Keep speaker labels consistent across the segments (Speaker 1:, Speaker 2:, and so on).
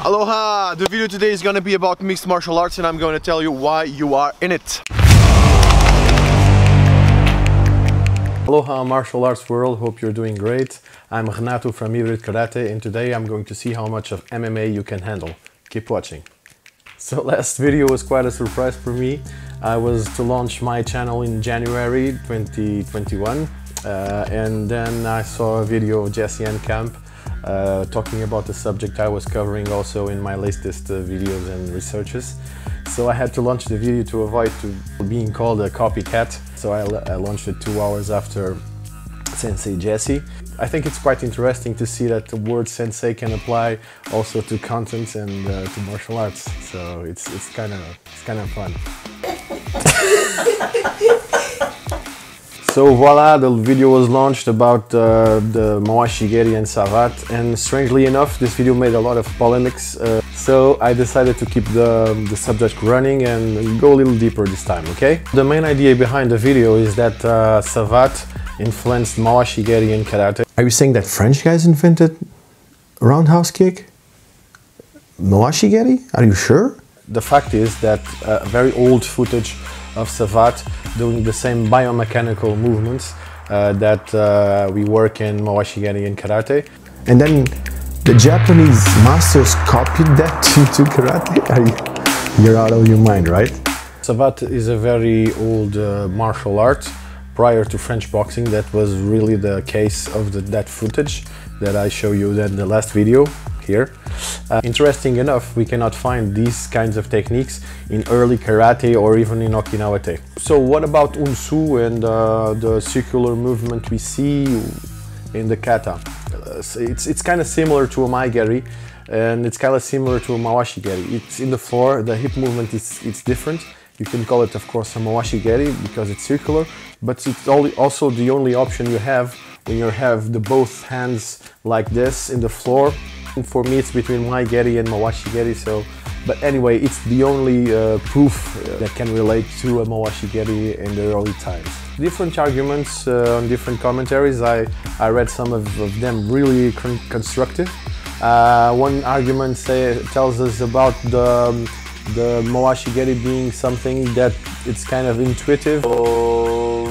Speaker 1: Aloha! The video today is gonna be about mixed martial arts and I'm going to tell you why you are in it.
Speaker 2: Aloha martial arts world, hope you're doing great. I'm Renato from Hybrid Karate and today I'm going to see how much of MMA you can handle. Keep watching. So last video was quite a surprise for me. I was to launch my channel in January 2021 and then I saw a video of Jesse and Camp talking about the subject I was covering also in my latest videos and researches. So I had to launch the video to avoid being called a copycat. So I launched it 2 hours after Sensei Jesse. I think it's quite interesting to see that the word sensei can apply also to content and to martial arts. So it's kind of fun. So voila, the video was launched about the Mawashigeri and Savat, and strangely enough this video made a lot of polemics, so I decided to keep the subject running and go a little deeper this time, okay? The main idea behind the video is that Savat influenced Mawashigeri in karate. Are you saying that French guys invented roundhouse kick? Mawashigeri? Are you sure? The fact is that very old footage of Savat doing the same biomechanical movements that we work in Mawashigeri and karate. And then the Japanese masters copied that into karate? You're out of your mind, right? Savat is a very old martial art. Prior to French boxing, that was really the case of that footage that I show you in the last video here. Interesting enough, we cannot find these kinds of techniques in early karate or even in Okinawa-te. So what about Unsu and the circular movement we see in the kata? It's kind of similar to a Maigeri and it's kind of similar to a Mawashigeri. It's in the floor, the hip movement it's different. You can call it, of course, a Mawashigeri because it's circular, but it's also the only option you have when you have the both hands like this in the floor. And for me, it's between Maigeri and Mawashigeri. So, but anyway, it's the only proof that can relate to a Mawashigeri in the early times. Different arguments on different commentaries. I read some of them really constructive. One argument tells us about the Mawashigeri being something that it's kind of intuitive. So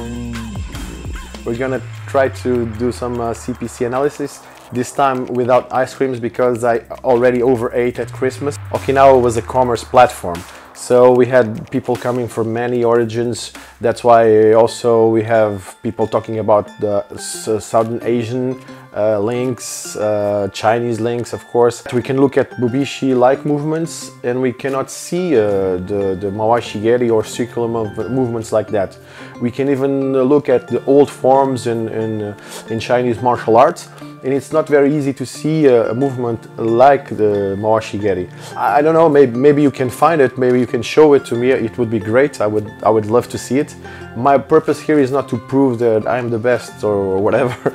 Speaker 2: we're gonna try to do some CPC analysis, this time without ice creams because I already overate at Christmas. Okinawa was a commerce platform, so we had people coming from many origins. That's why also we have people talking about the Southern Asian links, Chinese links, of course. We can look at Bubishi-like movements and we cannot see the Mawashigeri or circular movements like that. We can even look at the old forms in Chinese martial arts, and it's not very easy to see a movement like the Mawashigeri. I don't know, maybe you can find it, maybe you can show it to me, it would be great. I would love to see it. My purpose here is not to prove that I'm the best or whatever.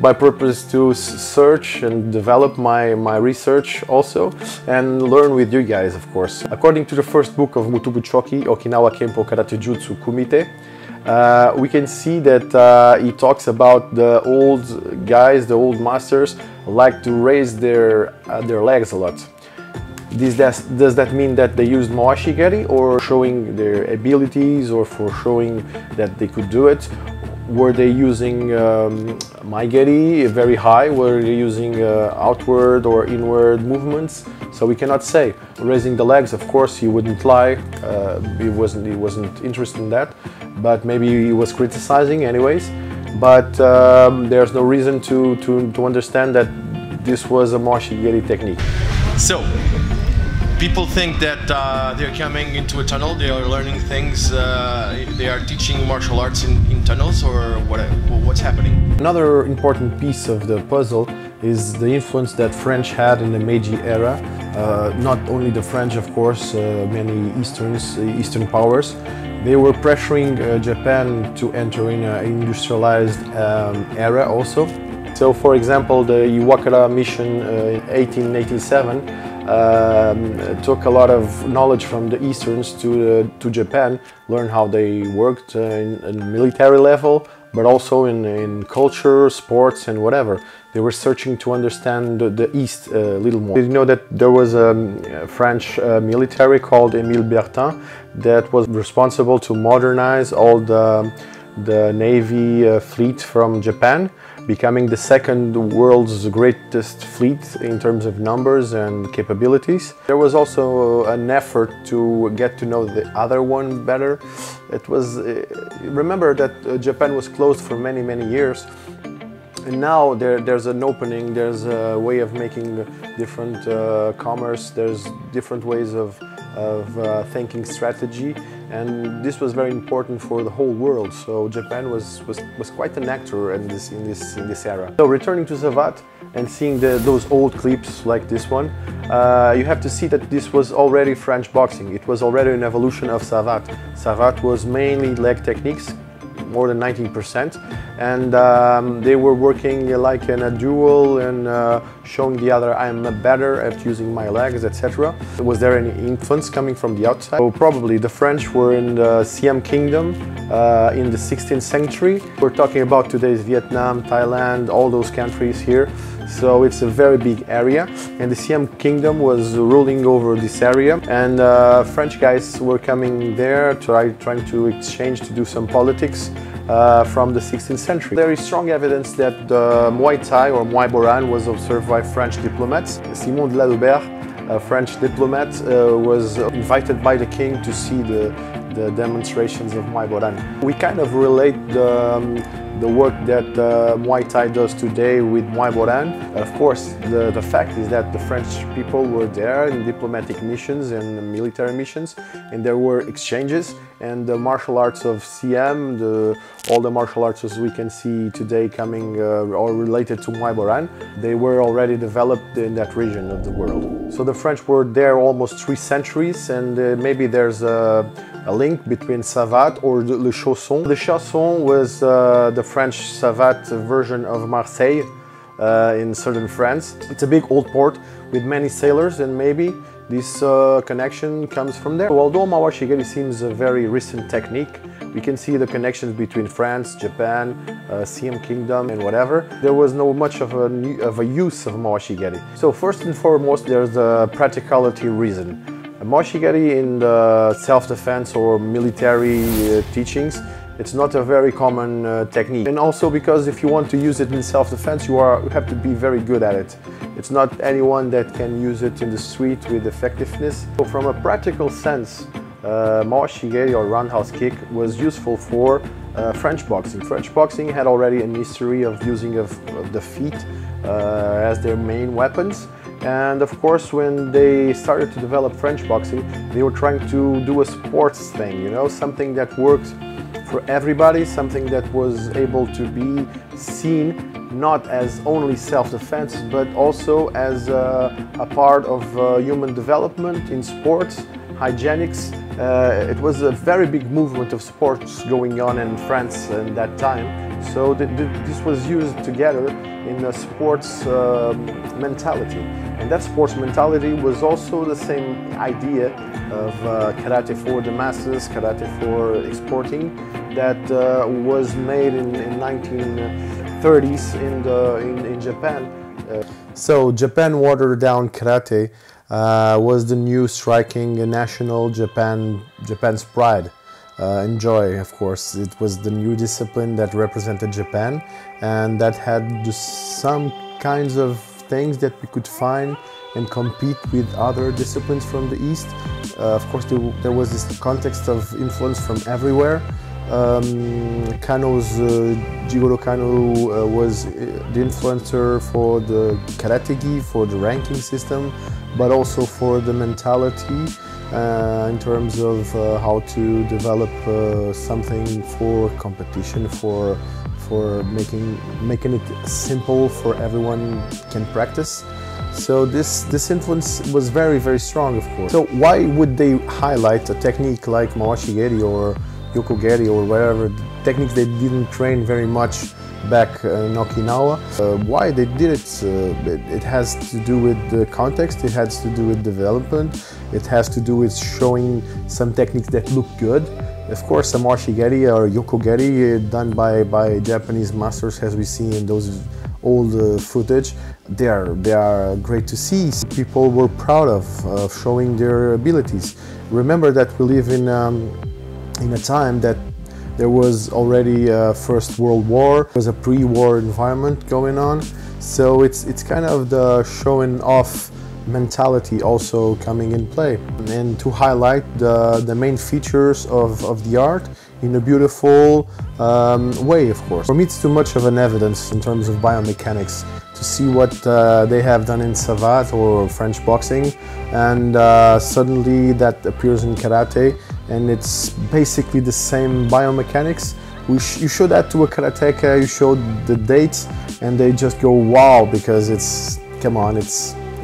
Speaker 2: My purpose is to search and develop my research also and learn with you guys, of course. According to the first book of Mutobu Choki, Okinawa Kenpo Karate Jutsu Kumite, we can see that he talks about the old guys, the old masters, like to raise their legs a lot. Does that mean that they used Mawashigeri or showing their abilities or for showing that they could do it? Were they using Maigeri very high? Were they using outward or inward movements? So we cannot say. Raising the legs, of course, he wouldn't lie. He wasn't interested in that, but maybe he was criticizing anyways. But there's no reason to understand that this was a Mawashigeri technique.
Speaker 1: So, people think that they're coming into a tunnel, they are learning things, they are teaching martial arts in tunnels, or what's happening?
Speaker 2: Another important piece of the puzzle is the influence that French had in the Meiji era. Not only the French, of course, many Eastern powers. They were pressuring Japan to enter in an industrialized era also. So, for example, the Iwakura mission in 1887 took a lot of knowledge from the Easterns to Japan, learn how they worked in military level, but also in culture, sports and whatever. They were searching to understand the East a little more. Did you know that there was a French military called Émile Bertin that was responsible to modernize all the Navy fleet from Japan, becoming the second world's greatest fleet in terms of numbers and capabilities. There was also an effort to get to know the other one better. It was, remember that Japan was closed for many, many years. And now there's an opening, there's a way of making different commerce, there's different ways of thinking strategy, and this was very important for the whole world. So Japan was quite an actor in this era. So returning to Savate and seeing those old clips like this one, you have to see that this was already French boxing. It was already an evolution of Savate. Savate was mainly leg techniques, more than 19%, and they were working like in a duel and showing the other I'm better at using my legs, etc. Was there any influence coming from the outside? So probably the French were in the Siam Kingdom in the 16th century. We're talking about today's Vietnam, Thailand, all those countries here. So it's a very big area, and the Siam Kingdom was ruling over this area, and French guys were coming there trying to exchange, to do some politics from the 16th century. There is strong evidence that Muay Thai or Muay Boran was observed by French diplomats. Simon de Ladobert, a French diplomat, was invited by the king to see the demonstrations of Muay Boran. We kind of relate the work that Muay Thai does today with Muay Boran. Of course, the fact is that the French people were there in diplomatic missions and military missions, and there were exchanges, and the martial arts of Siam, all the martial arts as we can see today coming or related to Muay Boran, they were already developed in that region of the world. So the French were there almost 3 centuries, and maybe there's a link between Savate or Le Chausson. The Chausson was the French Savate version of Marseille in southern France. It's a big old port with many sailors, and maybe this connection comes from there. So although Mawashigiri seems a very recent technique, we can see the connections between France, Japan, Siam Kingdom and whatever. There was no much of a use of Mawashigiri. So first and foremost, there's a practicality reason. Mawashigiri in the self-defense or military teachings, it's not a very common technique. And also because if you want to use it in self-defense, you have to be very good at it. It's not anyone that can use it in the street with effectiveness. So from a practical sense, Mawashigiri or roundhouse kick was useful for French boxing. French boxing had already a history of using of the feet as their main weapons. And of course, when they started to develop French boxing, they were trying to do a sports thing, you know, something that worked for everybody, something that was able to be seen not as only self-defense, but also as a part of human development in sports, hygienics. It was a very big movement of sports going on in France at that time. So this was used together in a sports mentality. And that sports mentality was also the same idea of karate for the masses, karate for exporting, that was made in 1930s in Japan. So Japan watered down karate was the new striking national Japan's pride. And joy, of course. It was the new discipline that represented Japan, and that had some kinds of things that we could find and compete with other disciplines from the East. Of course, there was this context of influence from everywhere. Jigoro Kano was the influencer for the karate-gi, for the ranking system, but also for the mentality in terms of how to develop something for competition, for making it simple for everyone can practice. So this influence was very, very strong, of course. So why would they highlight a technique like Mawashigiri or Yokogeri or whatever techniques they didn't train very much back in Okinawa? Why they did it? It has to do with the context, it has to do with development, it has to do with showing some techniques that look good. Of course, a Mawashigiri or Yokogeri done by Japanese masters, as we see in those old footage, they are great to see. People were proud of showing their abilities. Remember that we live in a time that there was already a First World War. There was a pre-war environment going on, so it's kind of the showing off mentality also coming in play, and to highlight the main features of the art in a beautiful way, of course. For me, it's too much of an evidence in terms of biomechanics to see what they have done in savate or French boxing, and suddenly that appears in karate, and it's basically the same biomechanics. You show that to a karateka, you show the dates, and they just go wow, because it's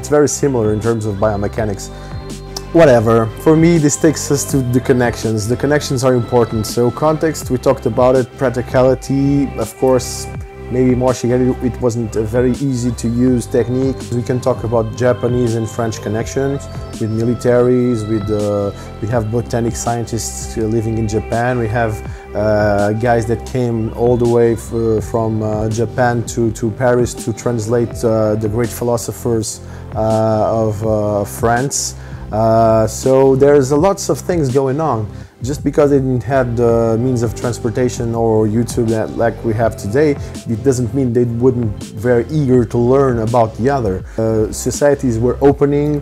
Speaker 2: very similar in terms of biomechanics. Whatever, for me this takes us to the connections. The connections are important. So context, we talked about it. Practicality, of course, maybe Moshigari, it wasn't a very easy to use technique. We can talk about Japanese and French connections with militaries, we have botanic scientists living in Japan, we have guys that came all the way from Japan to Paris to translate the great philosophers of France. So there's lots of things going on. Just because they didn't have the means of transportation or YouTube like we have today, it doesn't mean they wouldn't very eager to learn about the other. Societies were opening,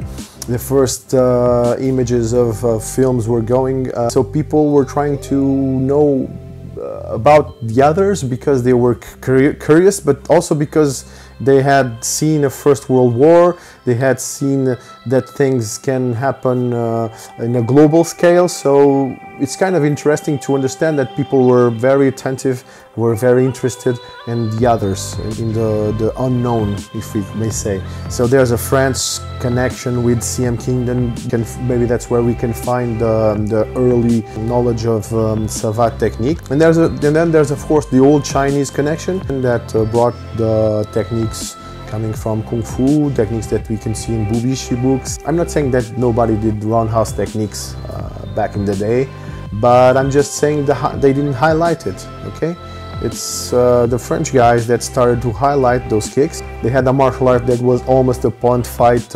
Speaker 2: the first images of films were going, so people were trying to know about the others because they were curious, but also because they had seen a First World War, they had seen that things can happen in a global scale, so it's kind of interesting to understand that people were very attentive, were very interested in the others, in the unknown, if we may say. So there's a France connection with Siam Kingdom, maybe that's where we can find the early knowledge of savate technique. And then there's of course the old Chinese connection that brought the techniques coming from Kung Fu, techniques that we can see in Bubishi books. I'm not saying that nobody did roundhouse techniques back in the day, but I'm just saying they didn't highlight it, okay? It's the French guys that started to highlight those kicks. They had a martial art that was almost a point fight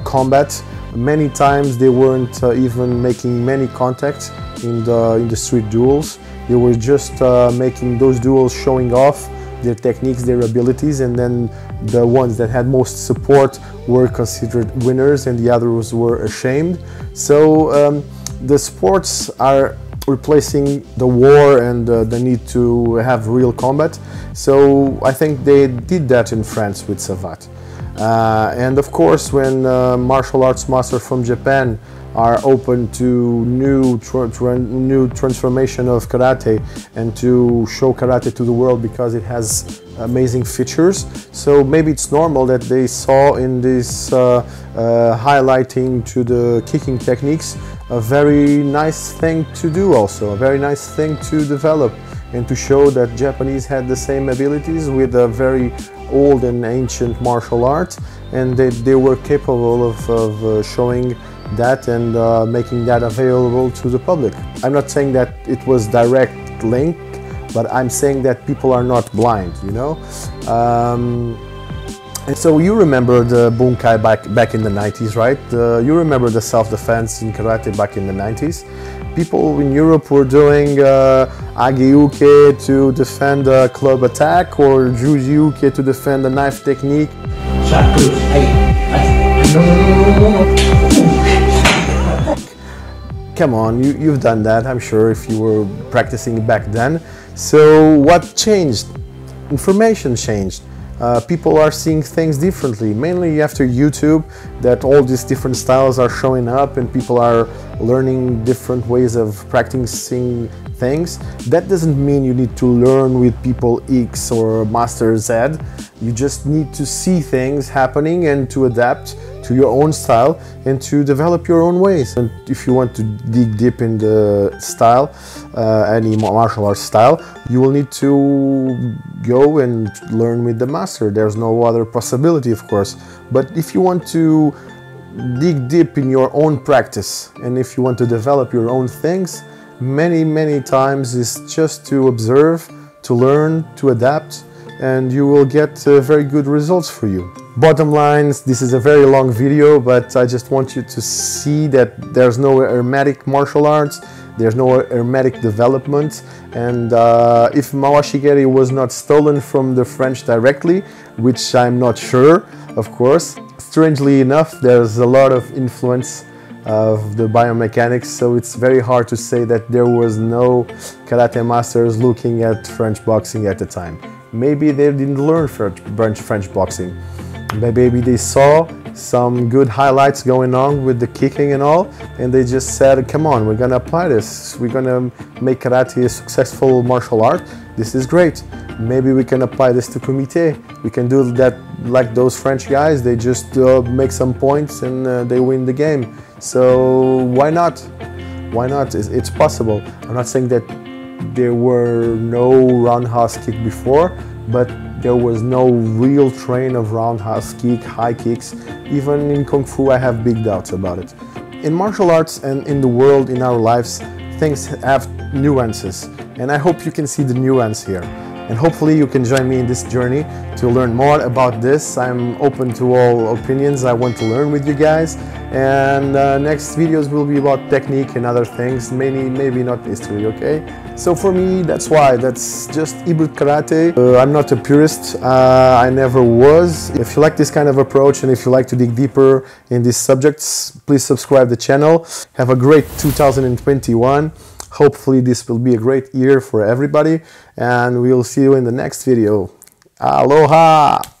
Speaker 2: combat. Many times they weren't even making many contacts in the street duels. They were just making those duels, showing off their techniques, their abilities, and then the ones that had most support were considered winners and the others were ashamed. So the sports are replacing the war and the need to have real combat. So I think they did that in France with savate. And of course, when martial arts masters from Japan are open to new transformation of karate and to show karate to the world because it has amazing features. So maybe it's normal that they saw in this highlighting to the kicking techniques a very nice thing to do, also a very nice thing to develop and to show that Japanese had the same abilities with a very old and ancient martial art, and they were capable of showing that and making that available to the public. I'm not saying that it was direct link, but I'm saying that people are not blind, you know. And so you remember the bunkai back in the 90s, right? You remember the self-defense in karate back in the 90s. People in Europe were doing age-uke to defend a club attack, or juji-uke to defend a knife technique. Come on, you've done that, I'm sure, if you were practicing back then. So what changed? Information changed. People are seeing things differently, mainly after YouTube, that all these different styles are showing up and people are learning different ways of practicing things. That doesn't mean you need to learn with people X or Master Z. You just need to see things happening and to adapt to your own style and to develop your own ways. And if you want to dig deep in the style, any martial arts style, you will need to go and learn with the master. There's no other possibility, of course. But if you want to dig deep in your own practice and if you want to develop your own things, many times it's just to observe, to learn, to adapt, and you will get very good results for you. Bottom lines, this is a very long video, but I just want you to see that there's no hermetic martial arts, there's no hermetic development, and if Mawashigeri was not stolen from the French directly, which I'm not sure, of course, strangely enough, there's a lot of influence of the biomechanics, so it's very hard to say that there was no karate masters looking at French boxing at the time. Maybe they didn't learn French boxing. Maybe they saw some good highlights going on with the kicking and all, and they just said, come on, we're gonna apply this. We're gonna make karate a successful martial art. This is great. Maybe we can apply this to kumite. We can do that like those French guys. They just make some points and they win the game. So why not? Why not? It's possible. I'm not saying that there were no roundhouse kick before, but there was no real train of roundhouse kick, high kicks. Even in Kung Fu, I have big doubts about it. In martial arts and in the world, in our lives, things have nuances. And I hope you can see the nuance here. And hopefully you can join me in this journey to learn more about this. I'm open to all opinions. I want to learn with you guys. And next videos will be about technique and other things, maybe not history, okay? So for me, that's just hybrid karate. I'm not a purist, I never was. If you like this kind of approach and if you like to dig deeper in these subjects, please subscribe to the channel. Have a great 2021. Hopefully this will be a great year for everybody, and we'll see you in the next video. Aloha!